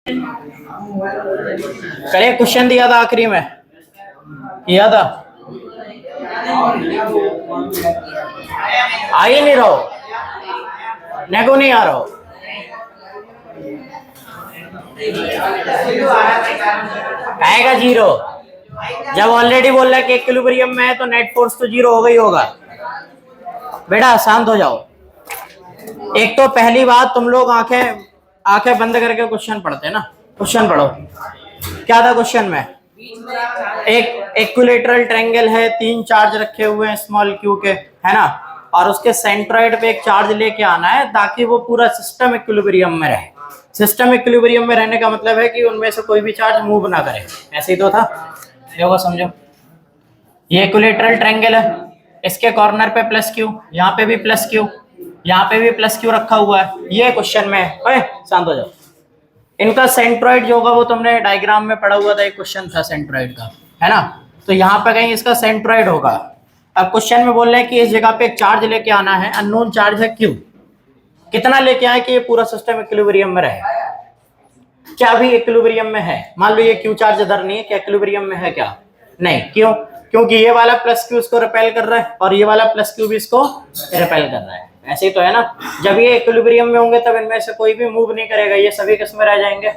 कल एक क्वेश्चन दिया था आखिरी में, किया था, आ ही नहीं रहो, नेगो नहीं आ रहा हो। आएगा जीरो, जब ऑलरेडी बोल रहा है कि इक्विलिब्रियम में है तो नेट फोर्स तो जीरो होगा ही होगा। बेटा शांत हो जाओ। एक तो पहली बात, तुम लोग आंखें बंद करके क्वेश्चन पढ़ते हैं ना। क्वेश्चन पढ़ो, क्या था क्वेश्चन में? एक इक्विलेटरल ट्रायंगल है, 3 चार्ज रखे हुए हैं स्मॉल क्यू के, है ना, और उसके सेंट्रॉइड पे एक चार्ज लेके आना है ताकि वो पूरा सिस्टम इक्विलिब्रियम में रहे। सिस्टम इक्विलिब्रियम में रहने का मतलब है कि उनमें से कोई भी चार्ज मूव ना करे। ऐसे ही तो था, देखो समझो। ये इक्विलेटरल ट्रायंगल है, इसके कॉर्नर पे प्लस क्यू, यहाँ पे भी प्लस क्यू, यहाँ पे भी प्लस क्यू रखा हुआ है। ये क्वेश्चन में है, शांत हो जाओ। इनका सेंट्रॉइड जो होगा वो तुमने डायग्राम में पढ़ा हुआ था, एक क्वेश्चन था सेंट्रॉइड का, है ना। तो यहाँ पे कहीं इसका सेंट्रॉइड होगा। अब क्वेश्चन में बोल रहे हैं कि इस जगह पे एक चार्ज लेके आना है, अननोन चार्ज है क्यू। कितना लेके आए कि ये पूरा सिस्टम इक्विलिब्रियम में रहे? क्या अभी इक्विलिब्रियम में है? मान लो ये क्यू चार्ज इधर नहीं है, क्या इक्विलिब्रियम में है? क्या नहीं। क्यों? क्योंकि ये वाला प्लस क्यू इसको रिपेल कर रहा है और ये वाला प्लस क्यू भी इसको रिपेल कर रहा है। ऐसे ही तो है ना। जब ये इक्विलिब्रियम में होंगे तब इनमें से कोई भी मूव नहीं करेगा, ये सभी किस में रह जाएंगे?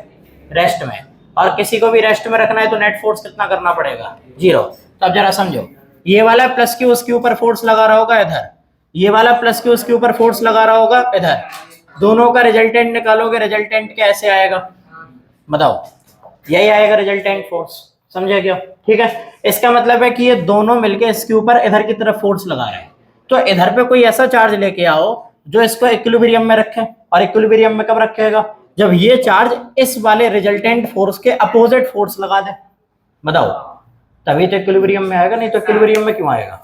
रेस्ट में। और किसी को भी रेस्ट में रखना है तो नेट फोर्स कितना करना पड़ेगा? जीरो। तो अब जरा समझो, ये वाला प्लस क्यू उसके ऊपर फोर्स लगा रहा होगा इधर, ये वाला प्लस क्यू उसके ऊपर फोर्स लगा रहा होगा इधर। दोनों का रिजल्टेंट निकालोगे, रिजल्टेंट कैसे आएगा बताओ? यही आएगा रिजल्टेंट फोर्स। समझे क्या? ठीक है। इसका मतलब है कि ये दोनों मिलके इसके ऊपर इधर की तरफ फोर्स लगा रहे हैं। तो इधर पे कोई ऐसा चार्ज लेके आओ जो इसको इक्विलिब्रियम में रखे। और इक्विलिब्रियम में कब रखेगा? जब ये चार्ज इस वाले रिजल्टेंट फोर्स के अपोजिट फोर्स लगा दे। बताओ, तभी तो इक्विलिब्रियम में आएगा, नहीं तो इक्विलिब्रियम में क्यों आएगा?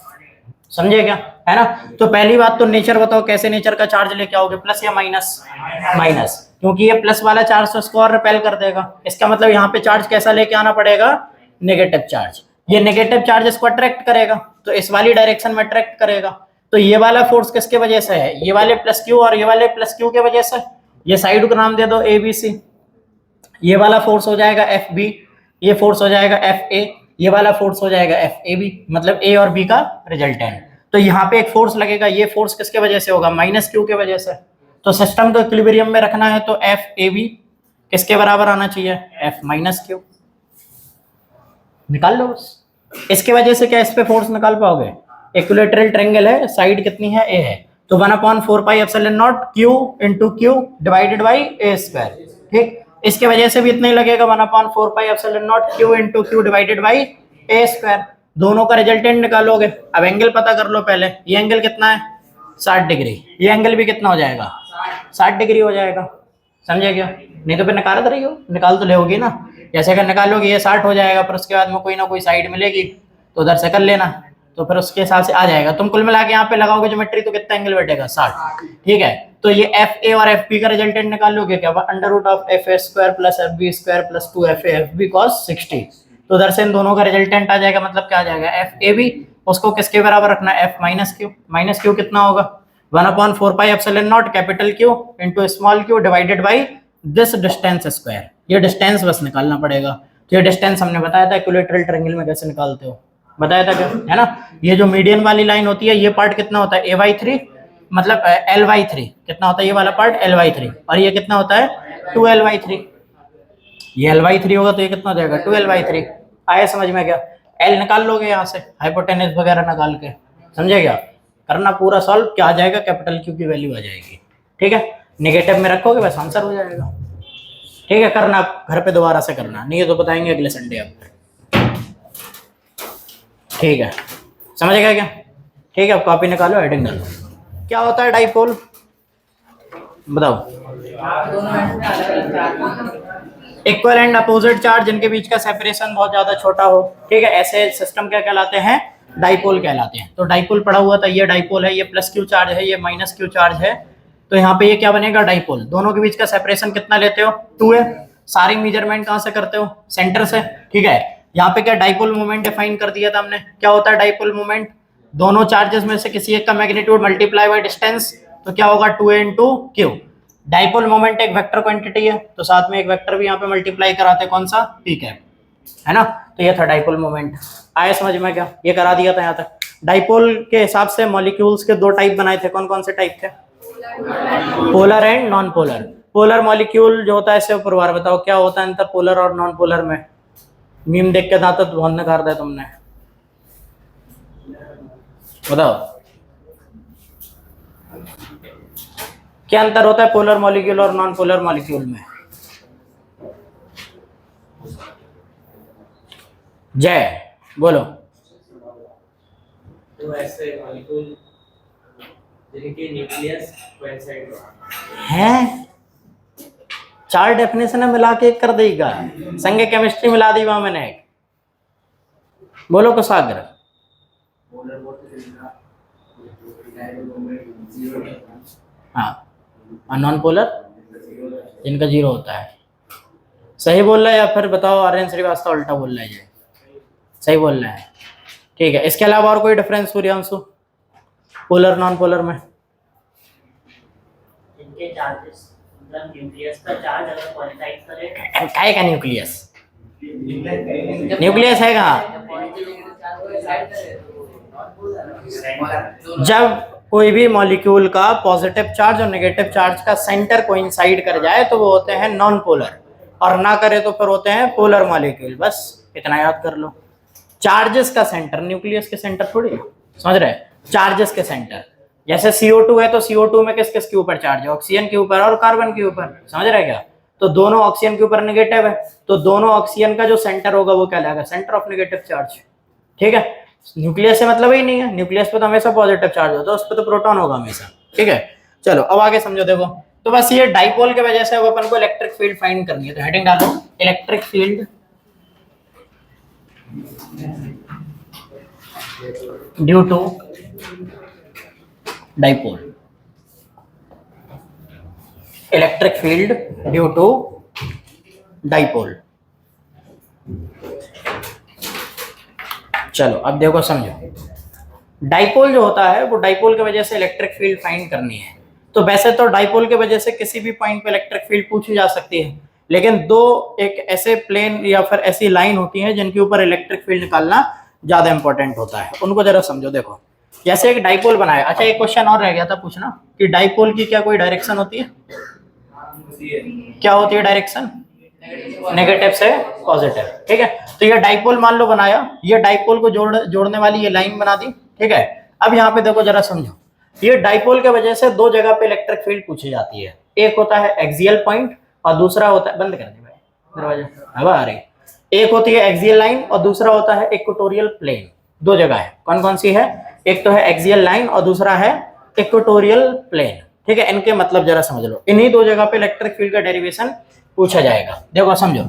समझे क्या? है ना। तो पहली बात तो नेचर बताओ, कैसे नेचर का चार्ज लेके आओगे? प्लस या माइनस? माइनस, क्योंकि ये प्लस वाला चार्ज तो इसको और रिपेल कर देगा। इसका मतलब यहाँ पे चार्ज कैसा लेके आना पड़ेगा? Negative charge. ये नेगेटिव चार्ज इसको अट्रैक्ट करेगा, तो इस वाली डायरेक्शन में अट्रैक्ट करेगा। तो ये वाला फोर्स किसके वजह से है? ये वाले प्लस क्यू और ये वाले प्लस क्यू के वजह से। ये साइड को नाम दे दो ए बी सी। ये वाला फोर्स हो जाएगा एफ बी, ये फोर्स हो जाएगा एफ ए, ये वाला फोर्स हो जाएगा एफ ए बी, मतलब ए और बी का रिजल्टेंट। तो यहाँ पे एक फोर्स लगेगा, ये फोर्स किसके वजह से होगा? माइनस क्यू के वजह से। तो सिस्टम को इक्विलिब्रियम में रखना है तो एफ ए बी किसके बराबर आना चाहिए? F minus Q. निकाल लो बस। इसके वजह से क्या इस पे फोर्स निकाल पाओगे? इक्विलेटरल ट्रायंगल है, साइड कितनी है? ए है, तो 1/4 epsilon nought Q into Q divided by A square. ठीक, इसके वजह से भी इतना ही लगेगा, 1/4 epsilon nought Q into Q divided by A square. दोनों का रिजल्टेंट निकालोगे। अब एंगल पता कर लो पहले। ये एंगल कितना है? 60 डिग्री। ये एंगल भी कितना हो जाएगा? 60 डिग्री हो जाएगा। समझे क्या? नहीं तो फिर निकाल रही हो, निकाल तो लेगी ना। जैसे अगर निकालोगे ये 60 हो जाएगा, पर उसके बाद में कोई ना कोई साइड मिलेगी तो उधर से कर लेना, तो फिर उसके हिसाब से आ जाएगा। तुम कुल मिला के यहाँ पे लगाओगे ज्योमेट्री तो कितना एंगल बैठेगा? 60। ठीक है, तो ये एफ ए और एफ बी का रिजल्टेंट निकाल लोगे क्या? √ Of F A square plus F B square plus 2 F A F B cos 60। तो उधर से इन दोनों का रिजल्टेंट आ जाएगा। मतलब क्या आ जाएगा? एफ ए बी उसको किसके बराबर रखना है? F minus Q. Minus Q कितना होगा? 1/4 epsilon not capital Q into small Q divided by this distance square. ये डिस्टेंस बस निकालना पड़ेगा। तो ये डिस्टेंस हमने बताया था इक्विलेटरल ट्रायंगल में कैसे निकालते हो, बताया था क्या? है ना। ये जो मीडियन वाली लाइन होती है, ये पार्ट कितना होता है? a/3, मतलब l/3 कितना होता है? ये वाला पार्ट l/3, और ये कितना होता है? 2l/3। ये l/3 होगा तो ये कितना हो जाएगा? 2l/3। आया समझ में क्या? l निकाल लोगे यहाँ से, हाइपोटेनस वगैरह निकाल के। समझे क्या? करना पूरा सॉल्व, क्या आ जाएगा? कैपिटल क्यू की वैल्यू आ जाएगी। ठीक है, नेगेटिव में रखोगे बस आंसर हो जाएगा। ठीक है, करना घर पे दोबारा से करना, नहीं है तो बताएंगे अगले संडे आपको। ठीक है, समझेगा क्या? ठीक है, अब कॉपी निकालो, हेडिंग डालो। क्या होता है डाइपोल? बताओ। इक्वल एंड अपोजिट चार्ज जिनके बीच का सेपरेशन बहुत ज्यादा छोटा हो। ठीक है, ऐसे सिस्टम क्या कहलाते हैं? डाइपोल कहलाते हैं। तो डाइपोल पढ़ा हुआ था, ये डाइपोल है, ये प्लस क्यू चार्ज है, ये माइनस क्यू चार्ज है। तो यहाँ पे ये क्या बनेगा? डाइपोल। दोनों के बीच का सेपरेशन कितना लेते हो? 2 है। सारी मेजरमेंट कहाँ से करते हो? सेंटर से। ठीक है, यहाँ पे क्या डाइपोल मोमेंट डिफाइन कर दिया था हमने। क्या होता है डाइपोल मोमेंट? दोनों चार्जेस में से किसी एक का मैग्नीट्यूड मल्टीप्लाई बाय डिस्टेंस, तो क्या होगा? 2a into Q. Dipole moment एक वेक्टर क्वांटिटी है, तो साथ में एक वेक्टर भी यहाँ पे मल्टीप्लाई कराते हैं, कौन सा, पी कैप, है ना। तो ये था डाइपोल मोमेंट। आया समझ में क्या, ये करा दिया था यहाँ तक। डाइपोल के हिसाब से मॉलिक्यूल्स के दो टाइप बनाए थे, कौन कौन से टाइप थे, polar and non polar. Polar molecule जो होता है इससे ऊपर बार बताओ क्या होता है अंतर पोलर और नॉन पोलर में। मीम देख के दांत तो बहुत नकार दिया तुमने, बताओ क्या अंतर होता है पोलर मॉलिक्यूल और नॉन पोलर मॉलिक्यूल में। जय बोलो। तो ऐसे मॉलिक्यूल जिनके न्यूक्लियस कोइंसाइड हैं, चार डेफिनेशन मिला के एक कर देगा, संगे केमिस्ट्री मिला दी वहां मैंने एक। बोलो कुशाग्र। हाँ, और नॉन पोलर जिनका जीरो होता है। सही बोल रहा है या फिर बताओ आर्यन श्रीवास्तव उल्टा बोल रहा है। सही बोल रहा है, ठीक है। इसके अलावा और कोई difference Suryanshu polar non polar में। इनके चार्जेस मतलब न्यूक्लियस का चार्ज अगर कोइंसाइड करे, काय का न्यूक्लियस, न्यूक्लियस है कहाँ, जब कोई भी मॉलिक्यूल का पॉजिटिव चार्ज और नेगेटिव चार्ज का सेंटर कोइंसाइड कर जाए तो वो होते हैं नॉन पोलर, और ना करे तो फिर होते हैं पोलर मॉलिक्यूल। बस इतना याद कर लो। चार्जेस का सेंटर, न्यूक्लियस के सेंटर थोड़ी है, समझ रहे, चार्जेस के सेंटर। जैसे CO2 है तो CO2 में किस किस के ऊपर चार्ज है, ऑक्सीजन के ऊपर और कार्बन के ऊपर, समझ रहे क्या। तो दोनों ऑक्सीजन के ऊपर नेगेटिव है, तो दोनों ऑक्सीजन का जो सेंटर होगा वो कहलाएगा सेंटर ऑफ नेगेटिव चार्ज, ठीक है। न्यूक्लियस से मतलब ही नहीं है, न्यूक्लियस पे तो हमेशा पॉजिटिव चार्ज होता है, उस पर तो प्रोटॉन होगा हमेशा, ठीक है। चलो अब आगे समझो, देखो तो बस ये डाइपोल के वजह से अपन को इलेक्ट्रिक फील्ड फाइंड करनी है, तो हेडिंग डालो electric field due to dipole, electric field due to dipole. चलो अब देखो समझो, डाइपोल जो होता है वो डाइपोल की वजह से इलेक्ट्रिक फील्ड फाइंड करनी है। तो वैसे तो डाइपोल की वजह से किसी भी पॉइंट पे इलेक्ट्रिक फील्ड पूछी जा सकती है, लेकिन दो एक ऐसे प्लेन या फिर ऐसी लाइन होती है जिनके ऊपर इलेक्ट्रिक फील्ड निकालना ज्यादा इंपॉर्टेंट होता है, उनको जरा समझो। देखो जैसे एक डाइपोल बनाया, अच्छा एक क्वेश्चन और रह गया था पूछना कि डाइपोल की क्या कोई डायरेक्शन होती है, क्या होती है डायरेक्शन, नेगेटिव से पॉजिटिव, ठीक है। तो ये डाइपोल मान लो बनाया, ये डाइपोल को जोड़ने वाली ये लाइन बना दी, ठीक है। अब यहाँ पे देखो जरा समझो, ये डाइपोल के वजह से दो जगह पे इलेक्ट्रिक फील्ड पूछी जाती है, एक होता है एक्सियल पॉइंट और दूसरा होता है, बंद कर दे भाई दरवाजा, हवा आ रही, एक होती है एक्सियल लाइन और दूसरा होता है इक्वेटोरियल प्लेन। दो जगह है, कौन कौन सी है, एक तो है एक्सियल लाइन और दूसरा है इक्वेटोरियल प्लेन, ठीक है। इनके मतलब जरा समझ लो, इन्हीं दो जगह पे इलेक्ट्रिक फील्ड का डेरिवेशन पूछा जाएगा। देखो समझो,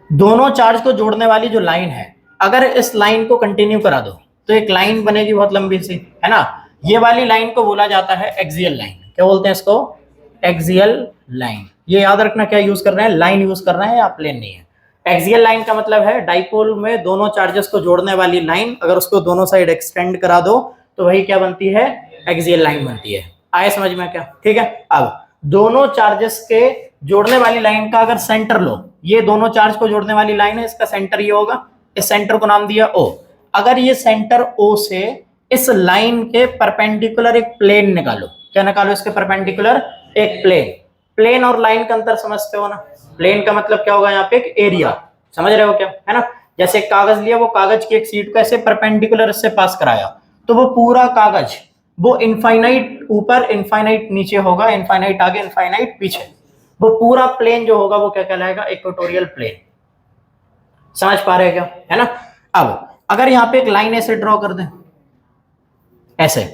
दोनों चार्ज को जोड़ने वाली जो लाइन है, अगर इस लाइन को कंटिन्यू करा दो तो एक लाइन बनेगी बहुत लंबी सी, है ना। ये वाली लाइन को बोला जाता है एक्सियल लाइन, क्या बोलते हैं इसको, एक्सियल लाइन। ये याद रखना क्या यूज कर रहे हैं, लाइन यूज कर रहे हैं या प्लेन नहीं है। एक्सियल लाइन का मतलब है डाइपोल में दोनों चार्जेस को जोड़ने वाली लाइन, अगर उसको दोनों साइड एक्सटेंड करा दो तो वही क्या बनती है, एक्सियल लाइन बनती है। आए समझ में क्या, ठीक है। अब दोनों चार्जेस के जोड़ने वाली लाइन का अगर सेंटर लो, ये दोनों चार्ज को जोड़ने वाली लाइन है, इसका सेंटर ये होगा, इस सेंटर को नाम दिया O। अगर ये सेंटर O से इस लाइन के परपेंडिकुलर एक प्लेन निकालो, क्या निकालो, इसके परपेंडिकुलर एक प्लेन। प्लेन और लाइन का अंतर समझते हो ना, प्लेन का मतलब क्या होगा, यहाँ पे एक एरिया, समझ रहे हो क्या, है ना। जैसे कागज लिया, वो कागज की एक सीट को ऐसे परपेंडिकुलर इससे पास कराया, तो वो पूरा कागज वो इनफाइनाइट ऊपर इनफाइनाइट नीचे होगा, इनफाइनाइट आगे इनफाइनाइट पीछे, वो पूरा प्लेन जो होगा वो क्या कहलाएगा, इक्वेटोरियल प्लेन। समझ पा रहे हैं क्या, है ना। अब अगर यहाँ पे एक लाइन ऐसे ड्रॉ कर दें, ऐसे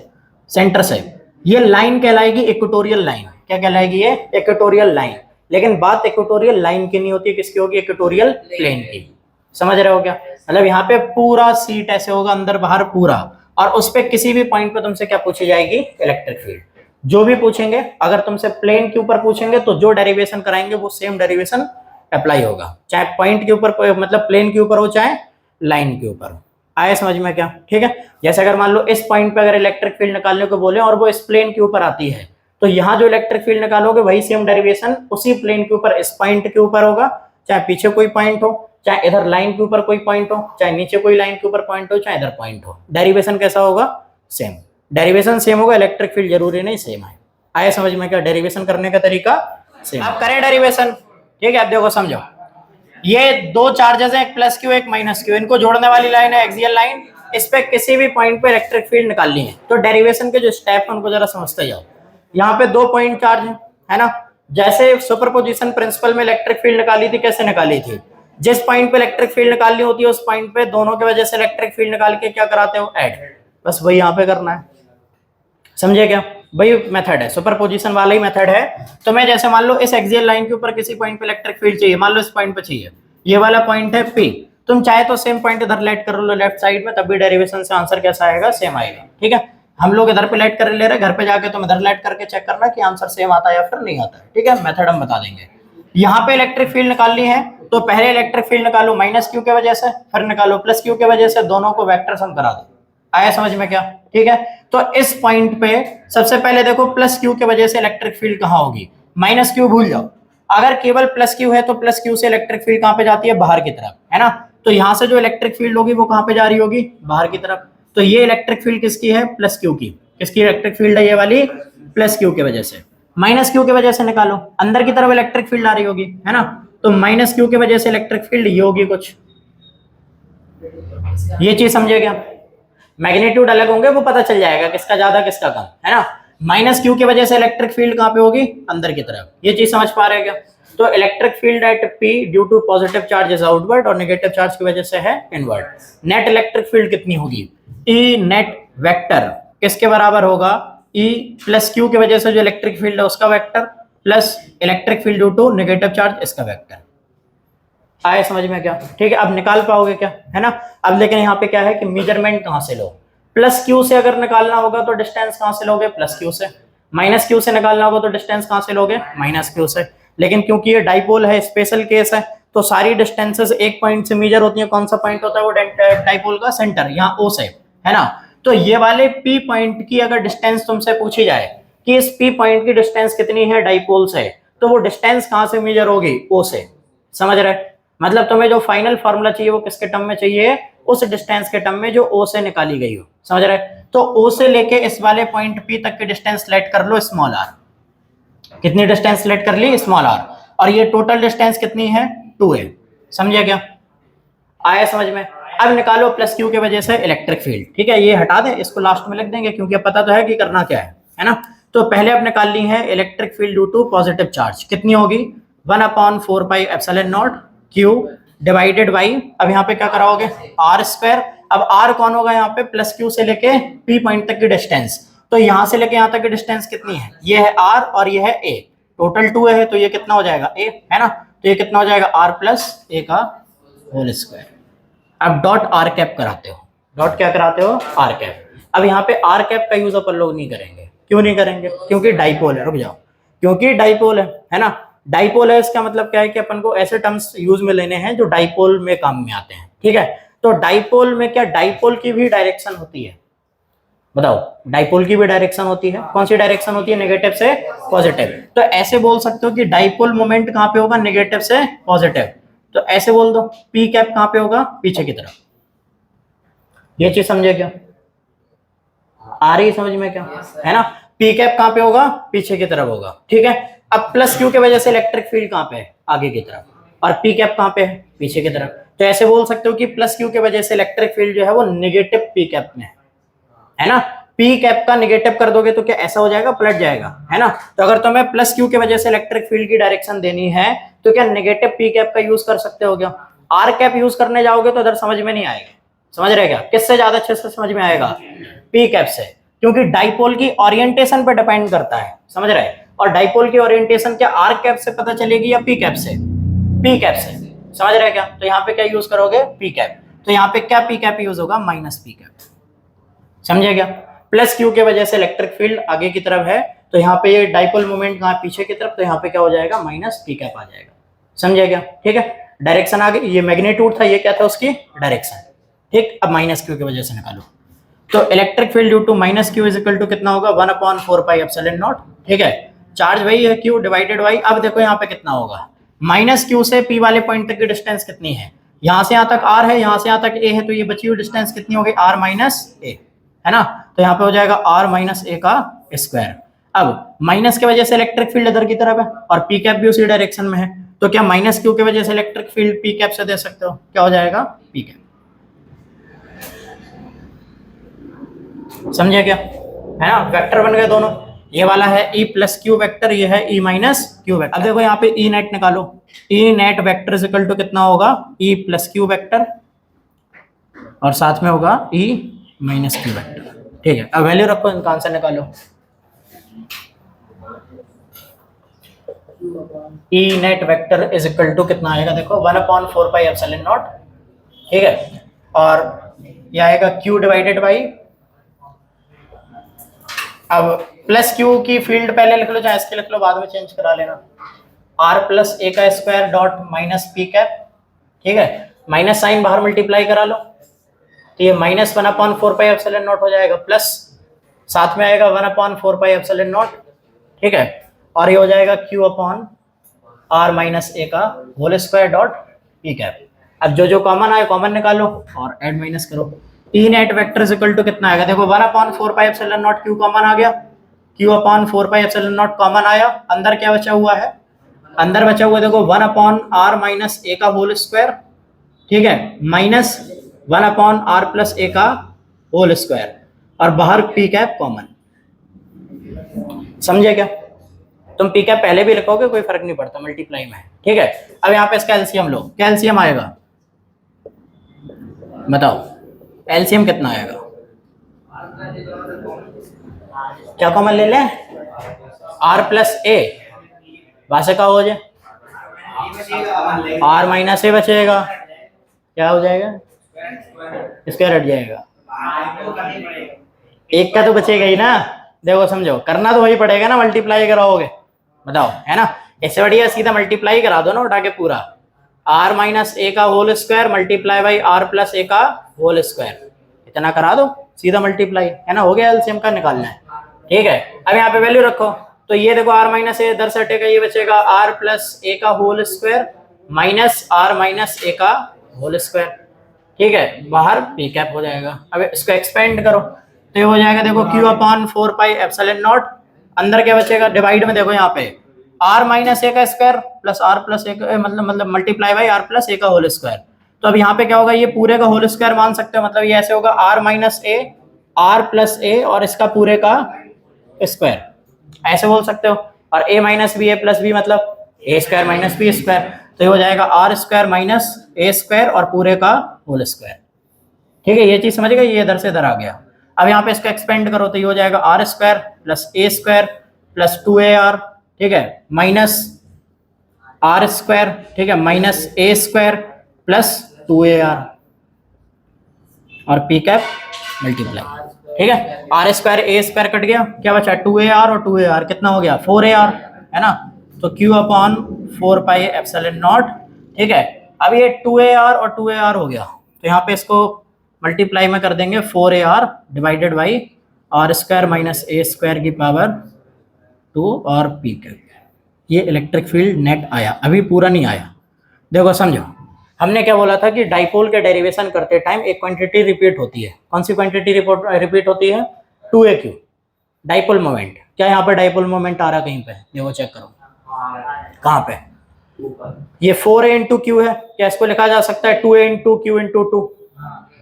सेंटर से, ये लाइन कहलाएगी इक्वेटोरियल लाइन, क्या कहलाएगी, ये इक्वेटोरियल लाइन। लेकिन बात इक्वेटोरियल लाइन की नहीं होती है, किसकी होगी, इक्वेटोरियल प्लेन की। समझ रहे हो क्या, मतलब यहाँ पे पूरा सीट ऐसे होगा, अंदर बाहर पूरा, और उस पे किसी भी पॉइंट पे तुमसे क्या पूछी जाएगी, इलेक्ट्रिक फील्ड। जो भी पूछेंगे, अगर तुमसे प्लेन के ऊपर पूछेंगे तो जो डेरिवेशन कराएंगे वो सेम डेरिवेशन अप्लाई होगा, चाहे पॉइंट के ऊपर मतलब प्लेन के ऊपर हो चाहे लाइन के ऊपर। आए समझ में क्या, ठीक है। जैसे अगर मान लो इस पॉइंट पे अगर इलेक्ट्रिक फील्ड निकालने को बोले और वो इस प्लेन के ऊपर आती है, तो यहाँ जो इलेक्ट्रिक फील्ड निकालोगे वही सेम डेरिवेशन उसी प्लेन के ऊपर, इस पॉइंट के ऊपर होगा, चाहे पीछे कोई पॉइंट हो, चाहे इधर लाइन के ऊपर कोई पॉइंट हो, चाहे नीचे कोई लाइन के ऊपर पॉइंट हो, चाहे इधर पॉइंट हो, डेरिवेशन कैसा होगा? सेम। डेरिवेशन सेम होगा, इलेक्ट्रिक फील्ड जरूरी नहीं सेम है। आया समझ में? क्या डेरिवेशन करने का तरीका सेम। अब करें डेरिवेशन, ठीक है? अब देखो समझो, ये दो चार्जेस हैं, एक प्लस क्यू एक माइनस क्यू, इनको जोड़ने वाली लाइन है एक्सियल लाइन, इस पे किसी भी पॉइंट पे इलेक्ट्रिक फील्ड निकालनी है। तो डेरिवेशन के जो स्टेप है उनको जरा समझते जाओ। यहाँ पे दो पॉइंट चार्ज है ना, जैसे सुपरपोजिशन प्रिंसिपल में इलेक्ट्रिक फील्ड निकाली थी, कैसे निकाली थी? जिस पॉइंट पे इलेक्ट्रिक फील्ड निकालनी होती है उस पॉइंट पे दोनों की वजह से इलेक्ट्रिक फील्ड निकाल के क्या कराते हो? ऐड। बस वही यहाँ पे करना है, समझे क्या? वही मेथड है, सुपरपोजिशन वाला ही मेथड है। तो मैं जैसे मान लो इस एक्सियल लाइन के ऊपर किसी पॉइंट पे इलेक्ट्रिक फील्ड चाहिए, मान लो इस पॉइंट पे चाहिए, ये वाला पॉइंट है P, तुम चाहे तो सेम पॉइंट इधर लेट कर लो लेफ्ट साइड में, तब भी डेरिवेशन से आंसर कैसा आएगा? सेम आएगा। ठीक है, हम लोग इधर पे लेट कर ले रहे हैं, घर पे जाके तुम इधर लेट करके चेक करना कि आंसर सेम आता है या फिर नहीं आता है। ठीक है, मेथड हम बता देंगे। यहाँ पे इलेक्ट्रिक फील्ड निकालनी है तो पहले इलेक्ट्रिक फील्ड निकालो माइनस क्यू की वजह से, फिर निकालो प्लस क्यू की वजह से, दोनों को वेक्टर सम करा दो। आया समझ में? क्या ठीक है? तो इस पॉइंट पे सबसे पहले देखो प्लस क्यू की वजह से इलेक्ट्रिक फील्ड कहाँ होगी? माइनस क्यू भूल जाओ, अगर केवल प्लस क्यू है तो प्लस क्यू से इलेक्ट्रिक फील्ड कहाँ पे जाती है? बाहर की तरफ, है ना? तो यहाँ से जो इलेक्ट्रिक फील्ड होगी वो कहाँ पे जा रही होगी? बाहर की तरफ। तो ये इलेक्ट्रिक फील्ड किसकी है? प्लस क्यू की। किसकी इलेक्ट्रिक फील्ड है ये वाली? प्लस क्यू की वजह से। माइनस क्यू की वजह से निकालो, अंदर की तरफ इलेक्ट्रिक फील्ड आ रही होगी, है ना? तो माइनस क्यू की वजह से इलेक्ट्रिक फील्ड ये होगी कुछ, ये चीज समझे क्या? मैग्नीट्यूड अलग होंगे, वो पता चल जाएगा किसका ज्यादा किसका कम, है ना? माइनस क्यू की वजह से इलेक्ट्रिक फील्ड कहाँ पे होगी? अंदर की तरफ। ये चीज समझ पा रहे हैं क्या? तो electric field at P due to positive charge is outward और नेगेटिव चार्ज की वजह से है इनवर्ड। नेट इलेक्ट्रिक फील्ड कितनी होगी? E नेट वेक्टर किसके बराबर होगा? E प्लस क्यू की वजह से जो इलेक्ट्रिक फील्ड है उसका vector plus electric field due to negative charge इसका वेक्टर। आए समझ में क्या? ठीक है, अब निकाल पाओगे क्या, है ना? अब लेकिन यहाँ पे क्या है कि मेजरमेंट कहाँ से लो? प्लस क्यू से अगर निकालना होगा तो डिस्टेंस कहाँ से लोगे? प्लस क्यू से। माइनस क्यू से निकालना होगा तो डिस्टेंस कहाँ से लोगे? माइनस क्यू से। लेकिन क्योंकि ये डाइपोल है, स्पेशल केस है, तो सारी डिस्टेंसेस एक पॉइंट से मेजर होती है। कौन सा पॉइंट होता है वो? डाइपोल का सेंटर, यहाँ O से, है ना? तो ये वाले P पॉइंट की अगर डिस्टेंस तुमसे पूछी जाए कि इस P पॉइंट की डिस्टेंस कितनी है डाइपोल से, तो वो डिस्टेंस कहाँ से मेजर होगी? O से। समझ रहे? मतलब तुम्हें जो फाइनल फॉर्मूला चाहिए वो किसके टर्म में चाहिए? उस डिस्टेंस के टर्म में जो O से निकाली गई हो। समझ रहे? तो O से लेके इस वाले पॉइंट P तक की डिस्टेंस लेट कर लो स्मॉल r। कितनी डिस्टेंस लेट कर ली? Small r। और ये टोटल डिस्टेंस कितनी है? 2a। समझे क्या? आया समझ में? अब निकालो प्लस क्यू की वजह से इलेक्ट्रिक फील्ड। ठीक है, ये हटा दें, इसको लास्ट में लिख देंगे क्योंकि अब पता तो है कि करना क्या है ना? तो पहले अब निकालनी है electric field due to positive charge. कितनी होगी? 1/4 pi epsilon nought q divided by, अब यहाँ पे क्या कराओगे? Are square. अब आर कौन होगा यहाँ पे? प्लस क्यू से लेके P पॉइंट तक की डिस्टेंस। तो यहाँ से लेके यहाँ तक की डिस्टेंस कितनी है? ये है R और ये है A, टोटल 2 है, तो ये कितना हो जाएगा? A, है ना? तो ये कितना हो जाएगा? R प्लस A का होल स्क्वायर। अब डॉट आर कैप कराते हो, डॉट क्या कराते हो? R cap. अब यहाँ पे आर कैप का यूज अपन लोग नहीं करेंगे। क्यों नहीं करेंगे? क्योंकि डाइपोल है। रुक जाओ, क्योंकि डाइपोल है ना? डाइपोल है, इसका मतलब क्या है कि अपन को ऐसे टर्म्स यूज में लेने हैं जो डाइपोल में काम में आते हैं। ठीक है, तो डाइपोल में क्या, डाइपोल की भी डायरेक्शन होती है? बताओ, डाइपोल की भी डायरेक्शन होती है। कौन सी डायरेक्शन होती है? नेगेटिव से पॉजिटिव। तो ऐसे बोल सकते हो कि डाइपोल मोमेंट कहाँ पे होगा? नेगेटिव से पॉजिटिव। तो ऐसे बोल दो P कैप कहाँ पे होगा? पीछे की तरफ। ये चीज समझे क्या? आ रही समझ में क्या, है ना? P कैप कहाँ पे होगा? पीछे की तरफ होगा। ठीक है, अब प्लस क्यू की वजह से इलेक्ट्रिक फील्ड कहाँ पे है? आगे की तरफ। और P कैप कहाँ पे है? पीछे की तरफ। तो ऐसे बोल सकते हो कि प्लस क्यू की वजह से इलेक्ट्रिक फील्ड जो है वो नेगेटिव P कैप में है ना? P कैप का नेगेटिव कर दोगे तो क्या ऐसा हो जाएगा? पलट जाएगा, है ना? तो अगर तुम्हें प्लस क्यू की वजह से इलेक्ट्रिक फील्ड की डायरेक्शन देनी है तो क्या नेगेटिव P कैप का यूज कर सकते हो क्या? आर कैप यूज करने जाओगे तो इधर समझ में नहीं आएगा। समझ रहे क्या? किससे ज्यादा अच्छे से समझ में आएगा? P कैप से, क्योंकि डाइपोल की ओरिएंटेशन पर डिपेंड करता है। समझ रहे? और डाइपोल की ओरिएंटेशन क्या आर कैप से पता चलेगी या P कैप से? P कैप से। समझ रहे क्या? तो यहाँ पे क्या यूज करोगे? P cap. तो यहाँ पे क्या P कैप यूज होगा? Minus P cap. समझे क्या? प्लस क्यू की वजह से इलेक्ट्रिक फील्ड आगे की तरफ है, तो यहाँ पे ये डाइपोल मोमेंट कहाँ? पीछे की तरफ। तो यहाँ पे क्या हो जाएगा? माइनस P कैप आ जाएगा। समझे क्या? ठीक है, डायरेक्शन आ गई। ये मैग्नीट्यूड था, ये क्या था? उसकी डायरेक्शन। ठीक, अब माइनस क्यू की वजह से निकालो। तो electric field due to minus q is equal to कितना होगा 1/4πε0। ठीक है, चार्ज वही है क्यू डिवाइडेड बाई, अब देखो यहाँ पे कितना होगा, माइनस क्यू से पी वाले पॉइंट तक की डिस्टेंस कितनी है, यहाँ से यहाँ तक आर है, यहाँ से यहाँ तक ए है, तो ये बची हुई डिस्टेंस कितनी हो गई आर माइनस ए, है ना। तो यहाँ पे हो जाएगा आर माइनस ए का स्क्वायर। अब माइनस की वजह से इलेक्ट्रिक फील्ड इधर की तरफ है और पी कैप भी उसी डायरेक्शन में है, तो क्या माइनस क्यू की वजह से इलेक्ट्रिक फील्ड पी कैप से दे सकते हो, क्या हो जाएगा पी कैप। समझे क्या, है ना, वेक्टर बन गए दोनों, ये वाला है ई प्लस क्यू वेक्टर, ये है ई माइनस क्यू वेक्टर। अब देखो यहाँ पे ई नेट निकालो, E net vector is equal to कितना होगा ई प्लस क्यू वेक्टर और साथ में होगा ई माइनस क्यू वेक्टर। ठीक है, अब वैल्यू रखो, इनका आंसर निकालो। E net vector is equal to कितना आएगा, देखो 1/4πε0। ठीक है, और ये आएगा क्यू डिवाइडेड बाई, अब प्लस क्यू की फील्ड पहले लिख लो, चाहे इसके लिख लो, बाद में चेंज करा लेना, आर प्लस ए का square dot minus P cap. ठीक है, माइनस साइन बाहर मल्टीप्लाई करा लो, तो ये माइनस 1/4πε0 हो जाएगा, प्लस साथ में आएगा 1/4πε0। ठीक है, और ये हो जाएगा क्यू अपॉन आर माइनस ए का whole square dot p cap. अब जो जो कॉमन आए कॉमन निकालो और ऐड माइनस करो। E net vector is equal to कितना आएगा, देखो 1/4πε0 क्यू कॉमन आ गया, क्यू अपॉन 4πε0 कॉमन आया, अंदर क्या बचा हुआ है, अंदर बचा हुआ देखो 1/r माइनस ए का होल स्क्वायर। ठीक है, माइनस 1/r प्लस ए का होल स्क्वायर और बाहर पी कैप कॉमन। समझे क्या, तुम पी कैप पहले भी लिखोगे कोई फर्क नहीं पड़ता, मल्टीप्लाई में है। ठीक है, अब यहाँ पे इसका एलसीएम लो, क्या एलसीएम आएगा बताओ, एलसीएम कितना आएगा, क्या कॉमन ले लें, आर प्लस ए, वैसे का हो जाए आर माइनस ए बचेगा, क्या हो जाएगा स्क्वायर हट जाएगा, एक का तो बचेगा ही ना। देखो समझो, करना तो वही पड़ेगा ना, मल्टीप्लाई कराओगे, बताओ, है ना, इससे बढ़िया सीधा मल्टीप्लाई करा दो ना उठा के पूरा, आर माइनस ए का whole square multiply by R plus A का होल स्क्वायर, इतना करा दो सीधा मल्टीप्लाई, है ना, हो गया, एलसीएम का निकालना है। ठीक है, अब यहाँ पे वैल्यू रखो, तो ये देखो आर माइनस ए इधर से हटेगा, ये बचेगा आर प्लस ए का whole square minus R minus ए का होल स्क्वायर। ठीक है, बाहर पी कैप हो जाएगा। अब इसको एक्सपेंड करो, तो ये हो जाएगा देखो क्यू अपॉन 4πε0, अंदर क्या बचेगा, डिवाइड में देखो यहाँ पे आर माइनस ए का square plus are plus A का मतलब multiply by R plus A का होल स्क्वायर। तो अब यहाँ पे क्या होगा, ये पूरे का होल स्क्वायर मान सकते हो, मतलब ये ऐसे होगा R minus A R plus A और इसका पूरे का स्क्वायर, ऐसे बोल सकते हो, और a minus b a plus b मतलब a square minus b square, तो ये हो जाएगा आर स्क्वायर माइनस ए स्क्वायर और पूरे का होल स्क्वायर। ठीक है, ये चीज समझ गए, ये इधर से इधर आ गया। अब यहाँ पे इसको एक्सपेंड करो, तो ये हो जाएगा r square plus a square plus 2ar, ठीक है, माइनस आर स्क्वायर, ठीक है, माइनस ए स्क्वायर प्लस 2ar और पी कैप मल्टीप्लाई। ठीक है, r square a square cut गया, क्या बचा 2ar और 2ar कितना हो गया 4ar, है ना, तो q अपॉन 4πε0। ठीक है, अब ये 2ar और 2ar हो गया, तो यहाँ पे इसको मल्टीप्लाई में कर देंगे 4ar divided by r square minus A square की पावर 2 और पी कैप। ये इलेक्ट्रिक फील्ड नेट आया, अभी पूरा नहीं आया। देखो समझो, हमने क्या बोला था कि डाइपोल के डेरिवेशन करते टाइम एक क्वांटिटी रिपीट होती है। कौन सी क्वांटिटी रिपीट होती है, 2aq डाइपोल मोमेंट। क्या यहाँ पे डाइपोल मोमेंट आ रहा है कहीं पे, देखो चेक करो कहाँ पे, ये 4a इंटू क्यू है, क्या इसको लिखा जा सकता है 2a इंटू क्यू इंटू 2,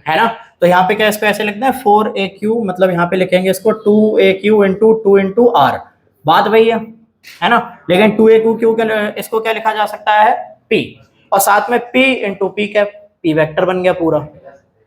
है ना, तो यहाँ पे क्या इसको ऐसे लिखते हैं 4aq, मतलब यहाँ पे लिखेंगे इसको 2aq इंटू 2 इंटू आर, बात वही है ना, लेकिन 2aq क्यू के इसको क्या लिखा जा सकता है p, और साथ में p into P cap, p vector बन गया पूरा।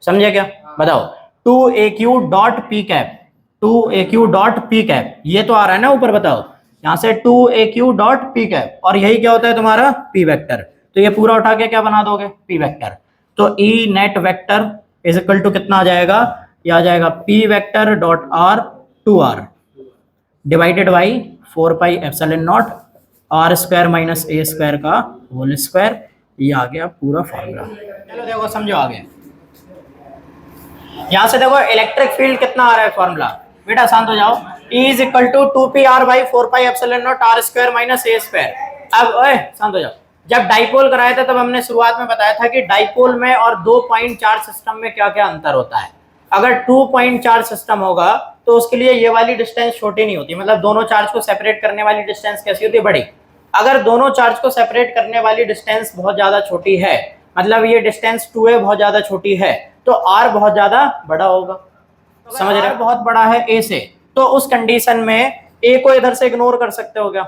समझे क्या, बताओ 2aq dot p cap, 2aq dot p cap, ये तो आ रहा है ना ऊपर, बताओ यहाँ से 2aq डॉट पी कैप, और यही क्या होता है तुम्हारा p वेक्टर, तो ये पूरा उठा के क्या बना दोगे p वेक्टर। तो e net vector is equal to कितना आ जाएगा, ये आ जाएगा p vector dot r 2r divided by 4πε0 R square minus A square का होल स्क्वायर। ये आ गया पूरा फॉर्मूला। चलो देखो समझो आगे, यहां से देखो इलेक्ट्रिक फील्ड कितना आ रहा है फॉर्मूला, बेटा शांत हो जाओ, E is equal to 2pr by 4π ε0 r² minus a²। अब ओए शांत हो जाओ, जब डाइपोल कराया था तब हमने शुरुआत में बताया था कि डाइपोल में और 2 पॉइंट चार्ज सिस्टम में क्या क्या अंतर होता है। अगर 2 पॉइंट चार्ज सिस्टम होगा तो उसके लिए ये वाली डिस्टेंस छोटी नहीं होती, मतलब दोनों चार्ज को सेपरेट करने वाली डिस्टेंस कैसी होती है, बड़ी। अगर दोनों चार्ज को सेपरेट करने वाली डिस्टेंस बहुत ज्यादा छोटी है, मतलब ये डिस्टेंस 2a बहुत ज्यादा छोटी है, तो r बहुत ज्यादा बड़ा होगा। समझ रहे हो, बहुत बड़ा है a से, तो उस कंडीशन में a को इधर से इग्नोर कर सकते हो क्या,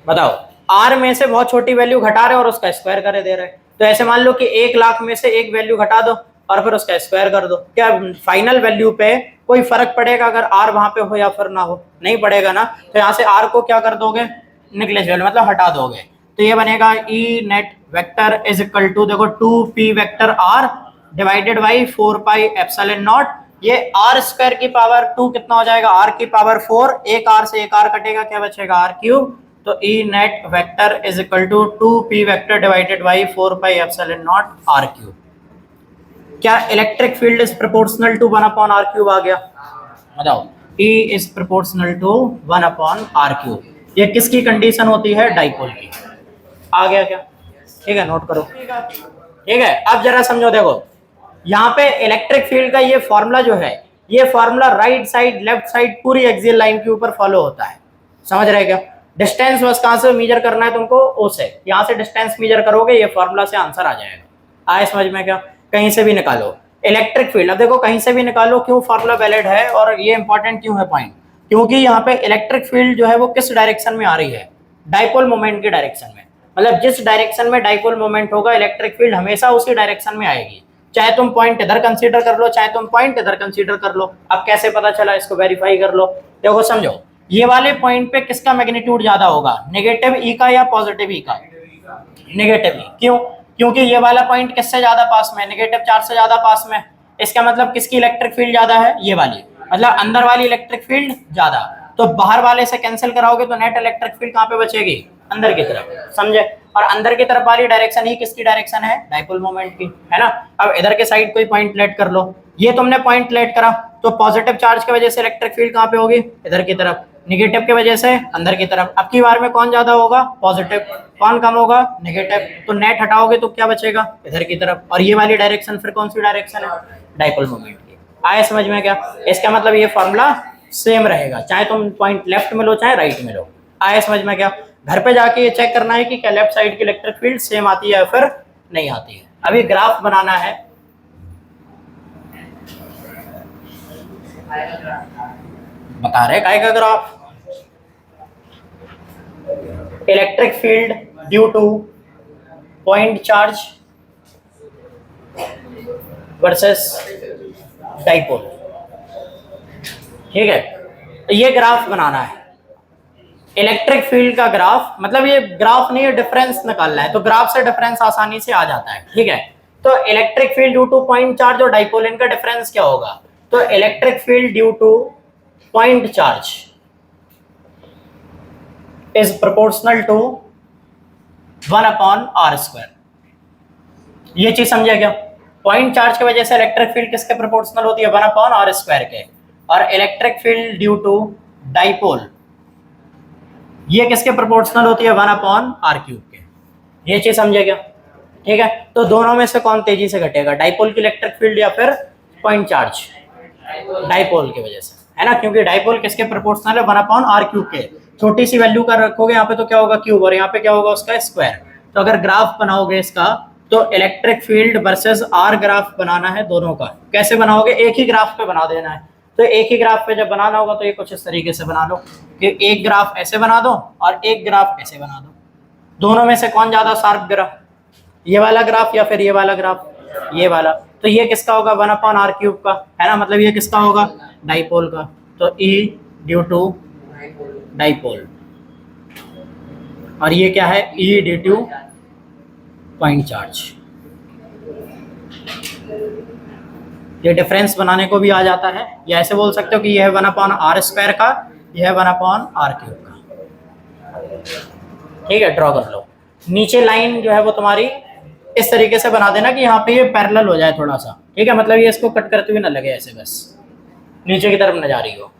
बताओ। r में से बहुत छोटी वैल्यू घटा रहे और उसका स्क्वायर करे दे रहे, तो ऐसे मान लो कि 1 लाख में से एक वैल्यू घटा दो और फिर उसका स्क्वायर कर दो, क्या फाइनल वैल्यू पे कोई फर्क पड़ेगा अगर r वहां पे हो या फिर ना हो, नहीं पड़ेगा ना। तो यहाँ से r को क्या कर दोगे, निकलेज वैल्यू मतलब हटा दोगे, तो ये बनेगा E net vector is equal to, देखो 2p vector r divided by 4π ε0, ये r² की पावर 2 कितना हो जाएगा, r की पावर 4, एक r से एक r कटेगा, क्या बचेगा r3, तो E net vector is equal to 2p vector divided by 4π ε0 r3। क्या electric field is proportional to 1/r³ आ गया, बताओ। E is proportional to 1/r³, ये किसकी कंडीशन होती है, डाइपोल की। आ गया क्या, ठीक है, नोट करो, ठीक है। अब जरा समझो, देखो यहाँ पे इलेक्ट्रिक फील्ड का ये फॉर्मूला जो है, ये formula right side left side पूरी एक्सियल लाइन के ऊपर फॉलो होता है, समझ रहे क्या। डिस्टेंस बस कहाँ से मेजर करना है तुमको, ओ से, यहाँ से डिस्टेंस मेजर करोगे, ये फॉर्मूला से आंसर आ जाएगा। आए समझ में क्या, कहीं से भी निकालो इलेक्ट्रिक फील्ड, अब देखो कहीं से भी निकालो, क्यों फॉर्मूला वैलिड है और ये इंपॉर्टेंट क्यों है पॉइंट, क्योंकि यहाँ पे इलेक्ट्रिक फील्ड जो है वो किस डायरेक्शन में आ रही है, डाइपोल मोमेंट की डायरेक्शन में, मतलब जिस डायरेक्शन में डाइपोल मोमेंट होगा इलेक्ट्रिक फील्ड हमेशा उसी डायरेक्शन में आएगी, चाहे तुम पॉइंट इधर कंसीडर कर लो चाहे तुम पॉइंट इधर कंसीडर कर लो। अब कैसे पता चला, इसको वेरीफाई कर लो, देखो समझो, ये वाले पॉइंट पे किसका मैग्नीट्यूड ज्यादा होगा, नेगेटिव ई का या पॉजिटिव ई का, नेगेटिव ई, क्यों, क्योंकि ये वाला पॉइंट किससे ज्यादा पास में, नेगेटिव चार्ज से ज्यादा पास में, इसका मतलब किसकी इलेक्ट्रिक फील्ड ज्यादा है, ये वाली, मतलब अंदर वाली इलेक्ट्रिक फील्ड ज्यादा, तो बाहर वाले से कैंसिल कराओगे तो नेट इलेक्ट्रिक फील्ड कहाँ पे बचेगी, अंदर की तरफ, समझे। और अंदर की तरफ वाली डायरेक्शन ही किसकी डायरेक्शन है, डाइपोल मोमेंट की, है ना। अब इधर के साइड कोई पॉइंट लेट कर लो, ये तुमने पॉइंट लेट करा तो पॉजिटिव चार्ज की वजह से इलेक्ट्रिक फील्ड कहाँ पे होगी, इधर की तरफ, नेगेटिव की वजह से अंदर की तरफ। अब की बार में कौन ज्यादा होगा, पॉजिटिव, कौन कम होगा, नेगेटिव, तो नेट हटाओगे तो क्या बचेगा, इधर की तरफ, और ये वाली डायरेक्शन फिर कौन सी डायरेक्शन है, डाइपोल मोमेंट की। आए समझ में क्या, इसका मतलब ये फॉर्मूला सेम रहेगा, चाहे तुम पॉइंट लेफ्ट में लो चाहे राइट में लो। आए समझ में क्या, घर पे जाके ये चेक करना है कि क्या लेफ्ट साइड की इलेक्ट्रिक फील्ड सेम आती है या फिर नहीं आती है। अभी ग्राफ बनाना है, बता रहे काय का graph, electric field due to point charge versus dipole, ठीक है, ये ग्राफ बनाना है इलेक्ट्रिक फील्ड का ग्राफ, मतलब ये ग्राफ नहीं है, डिफरेंस निकालना है, तो ग्राफ से डिफरेंस आसानी से आ जाता है, ठीक है। तो electric field due to point charge और डाइपोल, इनका डिफरेंस क्या होगा, तो electric field due to point charge is proportional to 1/r²। ये चीज समझा क्या, पॉइंट चार्ज की वजह से इलेक्ट्रिक फील्ड किसके प्रोपोर्शनल होती है, 1/r² के, और electric field due to dipole ये किसके प्रोपोर्शनल होती है, 1/r³ के। ये चीज समझे क्या, ठीक है। तो दोनों में से कौन तेजी से घटेगा, डाइपोल की इलेक्ट्रिक फील्ड या फिर पॉइंट चार्ज, डाइपोल की वजह से, है ना, क्योंकि डाइपोल किसके प्रोपोर्शनल है, 1/r³ के। छोटी सी वैल्यू का रखोगे यहाँ पे तो क्या होगा, क्यूब, और यहाँ पे क्या होगा, उसका स्क्वायर। तो अगर ग्राफ बनाओगे इसका तो electric field versus R graph बनाना है दोनों का। कैसे बनाओगे, एक ही ग्राफ पे बना देना है। तो एक ही ग्राफ पे जब बनाना होगा तो ये कुछ इस तरीके से बना लो कि एक ग्राफ ऐसे बना दो और एक ग्राफ ऐसे बना दो। दोनों में से कौन ज्यादा शार्प गिरा, ये वाला ग्राफ या फिर ये वाला ग्राफ, ये वाला। तो ये किसका होगा, 1/r³ का, है ना, मतलब ये किसका होगा, डाइपोल का। तो E ड्यू टू डाइपोल, और ये क्या है, E due to point charge. ये डिफरेंस बनाने को भी आ जाता है, या ऐसे बोल सकते हो कि यह है 1/r² का, यह है 1/r³ का। ठीक है, ड्रॉ कर लो। नीचे लाइन जो है वो तुम्हारी इस तरीके से बना देना कि यहाँ पे ये पैरेलल हो जाए थोड़ा सा, ठीक है, मतलब ये इसको कट करते हुए ना लगे ऐसे, बस नीचे की तरफ न जा रही हो।